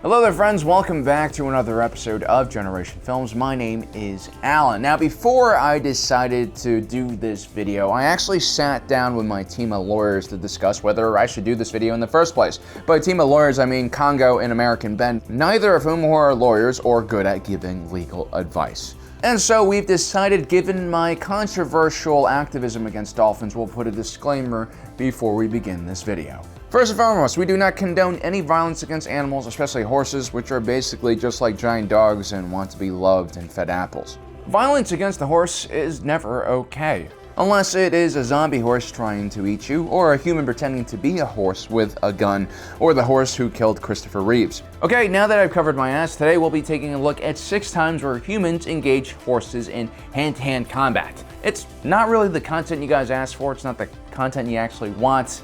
Hello there friends, welcome back to another episode of Generation Films. My name is Alan. Now before I decided to do this video, I actually sat down with my team of lawyers to discuss whether I should do this video in the first place. By team of lawyers I mean Congo and American Ben, neither of whom are lawyers or good at giving legal advice. And so we've decided, given my controversial activism against dolphins, we'll put a disclaimer before we begin this video. First and foremost, we do not condone any violence against animals, especially horses, which are basically just like giant dogs and want to be loved and fed apples. Violence against a horse is never okay, unless it is a zombie horse trying to eat you, or a human pretending to be a horse with a gun, or the horse who killed Christopher Reeves. Okay, now that I've covered my ass, today we'll be taking a look at 6 times where humans engage horses in hand-to-hand combat. It's not really the content you guys asked for, it's not the content you actually want.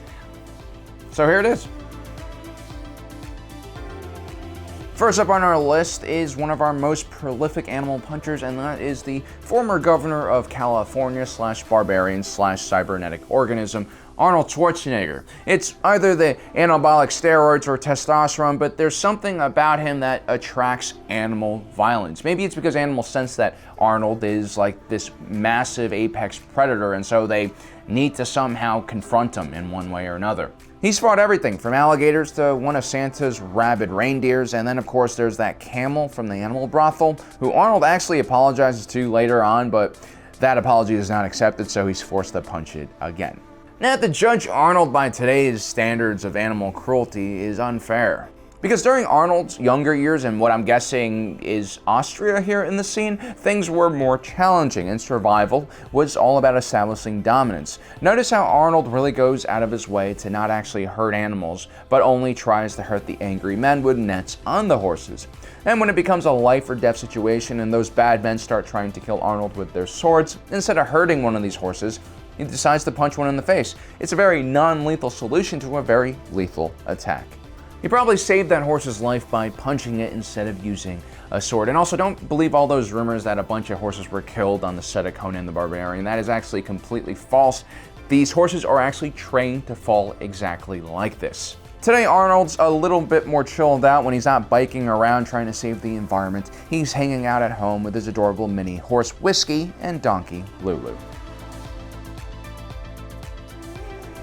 So here it is. First up on our list is one of our most prolific animal punchers, and that is the former governor of California / barbarian / cybernetic organism, Arnold Schwarzenegger. It's either the anabolic steroids or testosterone, but there's something about him that attracts animal violence. Maybe it's because animals sense that Arnold is like this massive apex predator, and so they need to somehow confront him in one way or another. He's fought everything from alligators to one of Santa's rabid reindeers, and then of course there's that camel from the animal brothel, who Arnold actually apologizes to later on, but that apology is not accepted, so he's forced to punch it again. Now, to judge Arnold by today's standards of animal cruelty is unfair. Because during Arnold's younger years, and what I'm guessing is Austria here in the scene, things were more challenging and survival was all about establishing dominance. Notice how Arnold really goes out of his way to not actually hurt animals, but only tries to hurt the angry men with nets on the horses. And when it becomes a life or death situation and those bad men start trying to kill Arnold with their swords, instead of hurting one of these horses, he decides to punch one in the face. It's a very non-lethal solution to a very lethal attack. He probably saved that horse's life by punching it instead of using a sword. And also, don't believe all those rumors that a bunch of horses were killed on the set of Conan the Barbarian. That is actually completely false. These horses are actually trained to fall exactly like this. Today, Arnold's a little bit more chilled out when he's not biking around trying to save the environment. He's hanging out at home with his adorable mini horse Whiskey and donkey Lulu.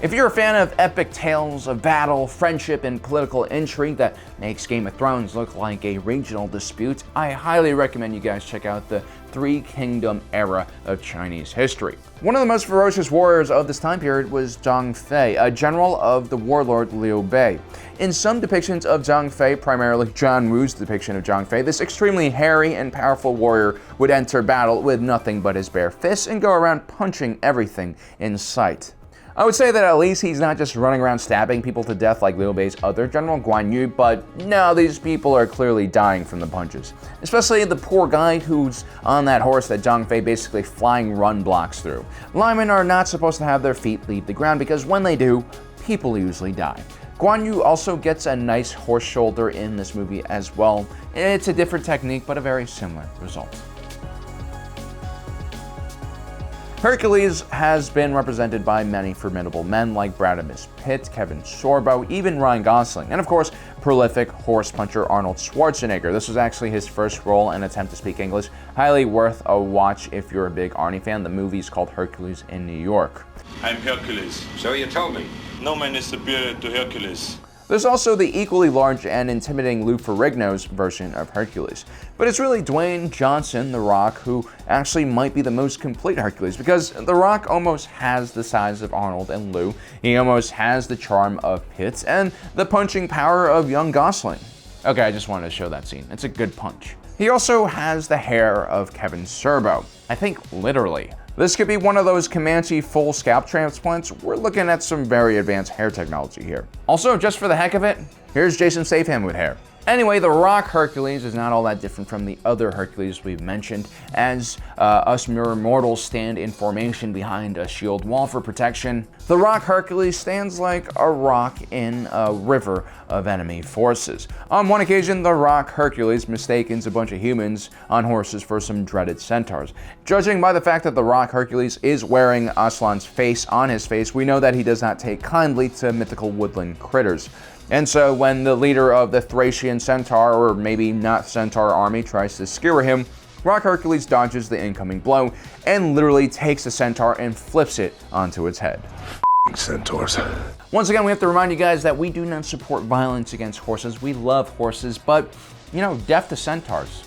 If you're a fan of epic tales of battle, friendship, and political intrigue that makes Game of Thrones look like a regional dispute, I highly recommend you guys check out the Three Kingdom era of Chinese history. One of the most ferocious warriors of this time period was Zhang Fei, a general of the warlord Liu Bei. In some depictions of Zhang Fei, primarily John Woo's depiction of Zhang Fei, this extremely hairy and powerful warrior would enter battle with nothing but his bare fists and go around punching everything in sight. I would say that at least he's not just running around stabbing people to death like Liu Bei's other general, Guan Yu, but no, these people are clearly dying from the punches. Especially the poor guy who's on that horse that Zhang Fei basically flying run blocks through. Linemen are not supposed to have their feet leave the ground because when they do, people usually die. Guan Yu also gets a nice horse shoulder in this movie as well. It's a different technique, but a very similar result. Hercules has been represented by many formidable men like Brad Pitt, Kevin Sorbo, even Ryan Gosling, and of course, prolific horse puncher Arnold Schwarzenegger. This was actually his first role and attempt to speak English. Highly worth a watch if you're a big Arnie fan. The movie's called Hercules in New York. I'm Hercules. So you told me. No man is superior to Hercules. There's also the equally large and intimidating Lou Ferrigno's version of Hercules. But it's really Dwayne Johnson, The Rock, who actually might be the most complete Hercules, because The Rock almost has the size of Arnold and Lou, he almost has the charm of Pitt, and the punching power of young Gosling. Okay, I just wanted to show that scene. It's a good punch. He also has the hair of Kevin Sorbo. I think literally. This could be one of those Comanche full scalp transplants. We're looking at some very advanced hair technology here. Also, just for the heck of it, here's Jason Statham with hair. Anyway, the Rock Hercules is not all that different from the other Hercules we've mentioned, as us mere mortals stand in formation behind a shield wall for protection. The Rock Hercules stands like a rock in a river of enemy forces. On one occasion, the Rock Hercules mistakes a bunch of humans on horses for some dreaded centaurs. Judging by the fact that the Rock Hercules is wearing Aslan's face on his face, we know that he does not take kindly to mythical woodland critters. And so when the leader of the Thracian Centaur, or maybe not Centaur army, tries to skewer him, Rock Hercules dodges the incoming blow and literally takes the Centaur and flips it onto its head. Centaurs. Once again, we have to remind you guys that we do not support violence against horses. We love horses, but, death to centaurs.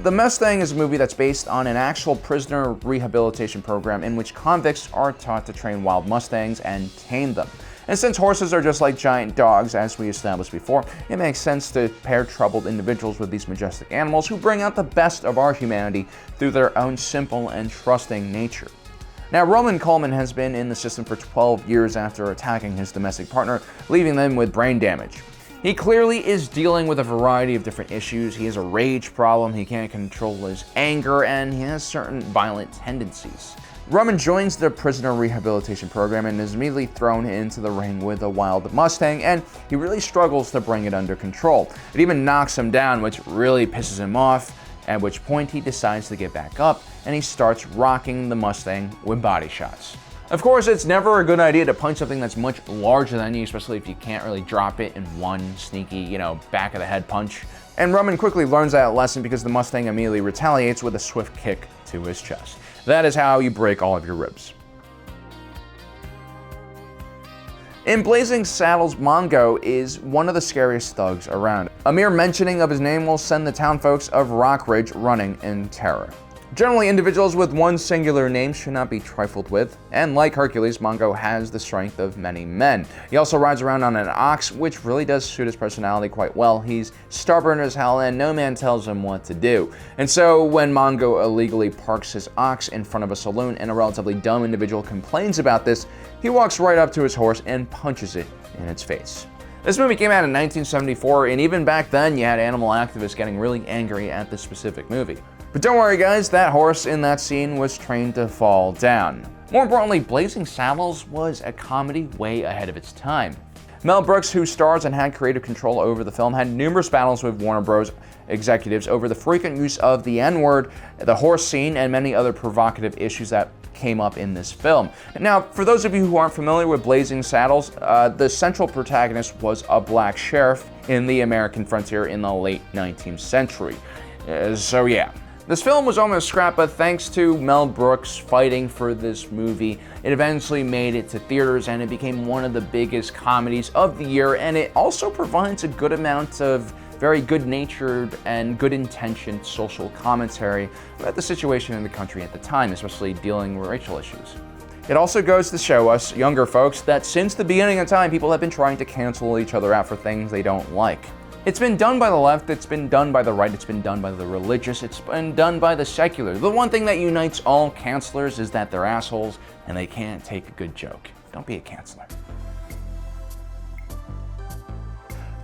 The Mustang is a movie that's based on an actual prisoner rehabilitation program in which convicts are taught to train wild Mustangs and tame them. And since horses are just like giant dogs, as we established before, it makes sense to pair troubled individuals with these majestic animals who bring out the best of our humanity through their own simple and trusting nature. Now, Coleman has been in the system for 12 years after attacking his domestic partner, leaving them with brain damage. He clearly is dealing with a variety of different issues. He has a rage problem, he can't control his anger, and he has certain violent tendencies. Roman joins the prisoner rehabilitation program and is immediately thrown into the ring with a wild Mustang, and he really struggles to bring it under control. It even knocks him down, which really pisses him off, at which point he decides to get back up and he starts rocking the Mustang with body shots. Of course, it's never a good idea to punch something that's much larger than you, especially if you can't really drop it in one sneaky, back of the head punch. And Roman quickly learns that lesson because the Mustang immediately retaliates with a swift kick to his chest. That is how you break all of your ribs. In Blazing Saddles, Mongo is one of the scariest thugs around. A mere mentioning of his name will send the townfolks of Rock Ridge running in terror. Generally, individuals with one singular name should not be trifled with, and like Hercules, Mongo has the strength of many men. He also rides around on an ox, which really does suit his personality quite well. He's stubborn as hell, and no man tells him what to do. And so, when Mongo illegally parks his ox in front of a saloon and a relatively dumb individual complains about this, he walks right up to his horse and punches it in its face. This movie came out in 1974, and even back then you had animal activists getting really angry at this specific movie. But don't worry guys, that horse in that scene was trained to fall down. More importantly, Blazing Saddles was a comedy way ahead of its time. Mel Brooks, who stars and had creative control over the film, had numerous battles with Warner Bros. Executives over the frequent use of the N-word, the horse scene, and many other provocative issues that came up in this film. Now, for those of you who aren't familiar with Blazing Saddles, the central protagonist was a black sheriff in the American frontier in the late 19th century. So yeah. This film was almost scrapped, but thanks to Mel Brooks fighting for this movie, it eventually made it to theaters and it became one of the biggest comedies of the year, and it also provides a good amount of very good-natured and good-intentioned social commentary about the situation in the country at the time, especially dealing with racial issues. It also goes to show us, younger folks, that since the beginning of time, people have been trying to cancel each other out for things they don't like. It's been done by the left, it's been done by the right, it's been done by the religious, it's been done by the secular. The one thing that unites all cancelers is that they're assholes and they can't take a good joke. Don't be a canceler.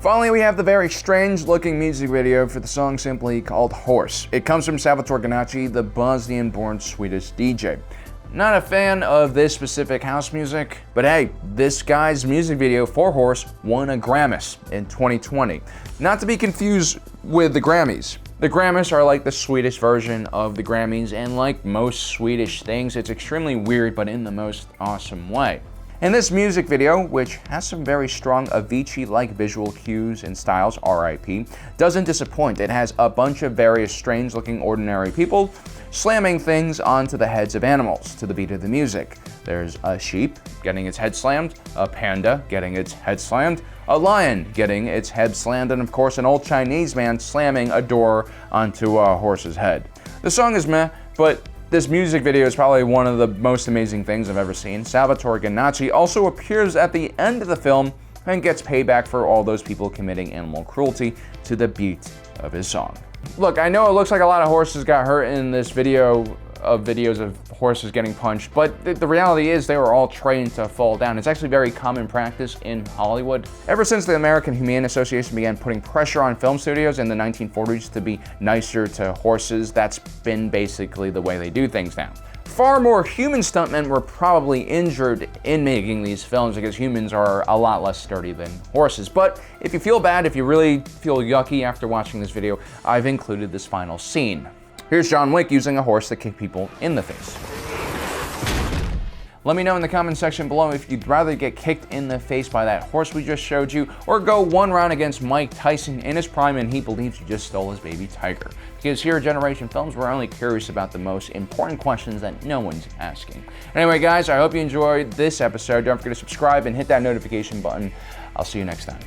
Finally, we have the very strange-looking music video for the song simply called Horse. It comes from Salvatore Ganacci, the Bosnian-born Swedish DJ. Not a fan of this specific house music, but hey, this guy's music video for Horse won a Grammys in 2020. Not to be confused with the Grammys. The Grammys are like the Swedish version of the Grammys, and like most Swedish things, it's extremely weird, but in the most awesome way. And this music video, which has some very strong Avicii-like visual cues and styles, RIP, doesn't disappoint. It has a bunch of various strange-looking ordinary people slamming things onto the heads of animals to the beat of the music. There's a sheep getting its head slammed, a panda getting its head slammed, a lion getting its head slammed, and of course an old Chinese man slamming a door onto a horse's head. The song is meh, but this music video is probably one of the most amazing things I've ever seen. Salvatore Ganacci also appears at the end of the film and gets payback for all those people committing animal cruelty to the beat of his song. Look, I know it looks like a lot of horses got hurt in this video of videos of horses getting punched, but the reality is they were all trained to fall down. It's actually very common practice in Hollywood. Ever since the American Humane Association began putting pressure on film studios in the 1940s to be nicer to horses, that's been basically the way they do things now. Far more human stuntmen were probably injured in making these films because humans are a lot less sturdy than horses. But if you feel bad, if you really feel yucky after watching this video, I've included this final scene. Here's John Wick using a horse to kick people in the face. Let me know in the comment section below if you'd rather get kicked in the face by that horse we just showed you, or go one round against Mike Tyson in his prime and he believes you just stole his baby tiger. Because here at Generation Films, we're only curious about the most important questions that no one's asking. Anyway, guys, I hope you enjoyed this episode. Don't forget to subscribe and hit that notification button. I'll see you next time.